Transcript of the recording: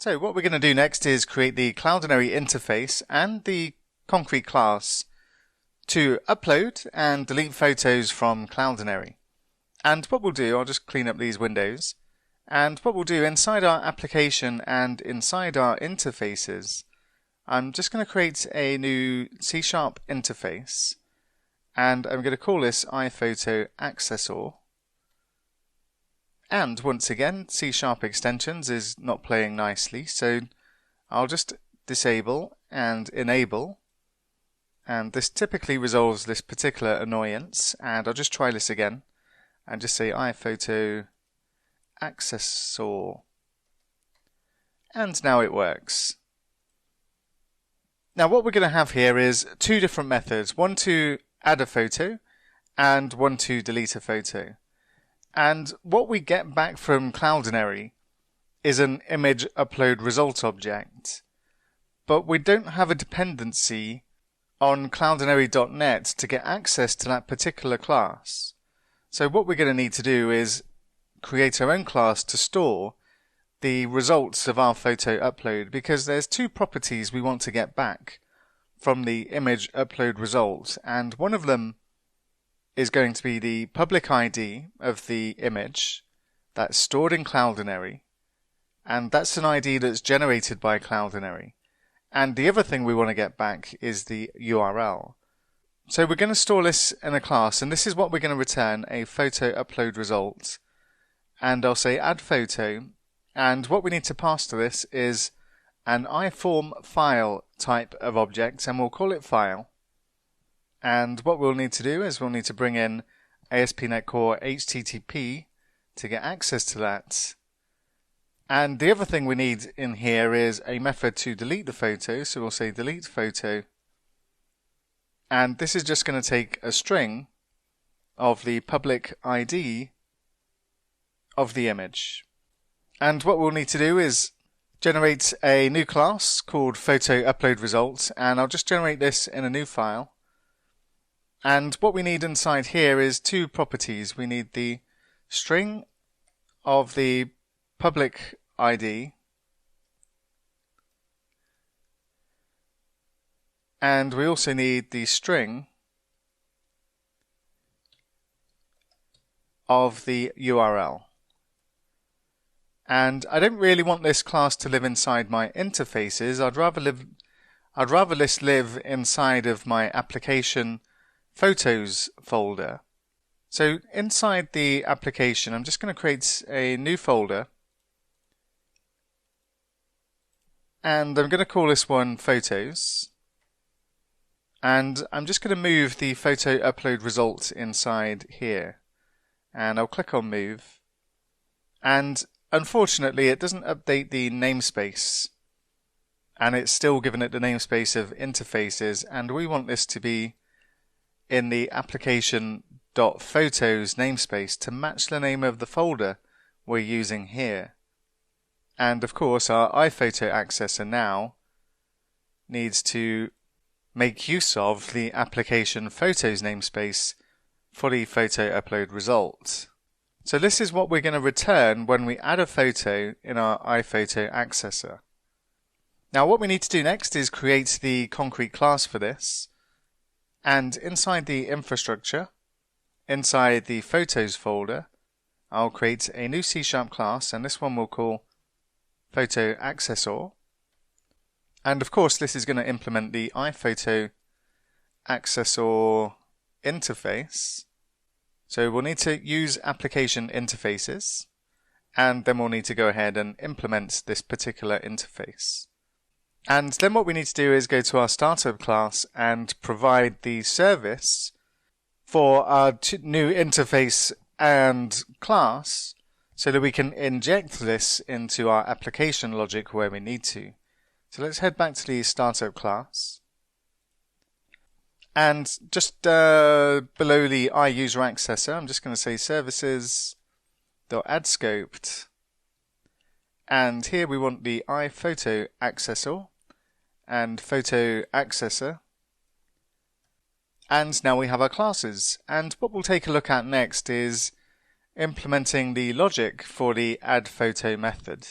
So what we're going to do next is create the Cloudinary interface and the concrete class to upload and delete photos from Cloudinary. And what we'll do, I'll just clean up these windows, and what we'll do inside our application and inside our interfaces, I'm just going to create a new C# interface, and I'm going to call this Photo Accessor. And once again, C# extensions is not playing nicely, so I'll just disable and enable, and this typically resolves this particular annoyance. And I'll just try this again and just say Photo Accessor, and now it works. Now what we're going to have here is two different methods, one to add a photo and one to delete a photo. And what we get back from Cloudinary is an image upload result object, but we don't have a dependency on cloudinary.net to get access to that particular class. So what we're going to need to do is create our own class to store the results of our photo upload, because there's two properties we want to get back from the image upload result, and one of them is going to be the public ID of the image that's stored in Cloudinary, and that's an ID that's generated by Cloudinary. And the other thing we want to get back is the URL. So we're going to store this in a class, and this is what we're going to return, a photo upload result. And I'll say add photo, and what we need to pass to this is an iForm file type of object, and we'll call it file. And what we'll need to do is we'll need to bring in ASP.NET Core HTTP to get access to that. And the other thing we need in here is a method to delete the photo, so we'll say delete photo. And this is just going to take a string of the public ID of the image. And what we'll need to do is generate a new class called Photo Upload Result, and I'll just generate this in a new file. And what we need inside here is two properties. We need the string of the public ID and we also need the string of the URL. And I don't really want this class to live inside my interfaces. I'd rather this live inside of my application Photos folder. So inside the application, I'm just going to create a new folder, and I'm going to call this one Photos, and I'm just going to move the photo upload result inside here, and I'll click on move, and unfortunately it doesn't update the namespace, and it's still giving it the namespace of interfaces, and we want this to be in the application.photos namespace to match the name of the folder we're using here. And of course our iPhoto Accessor now needs to make use of the application photos namespace for the photo upload result. So this is what we're going to return when we add a photo in our iPhoto Accessor. Now what we need to do next is create the concrete class for this. And inside the infrastructure, inside the Photos folder, I'll create a new C# class, and this one we'll call Photo Accessor. And of course this is going to implement the iPhoto Accessor interface. So we'll need to use application interfaces, and then we'll need to go ahead and implement this particular interface. And then what we need to do is go to our startup class and provide the service for our new interface and class so that we can inject this into our application logic where we need to. So let's head back to the startup class. And just below the iUser Accessor, I'm just going to say services.addScoped. And here we want the iPhoto Accessor and Photo Accessor. And now we have our classes. And what we'll take a look at next is implementing the logic for the add photo method.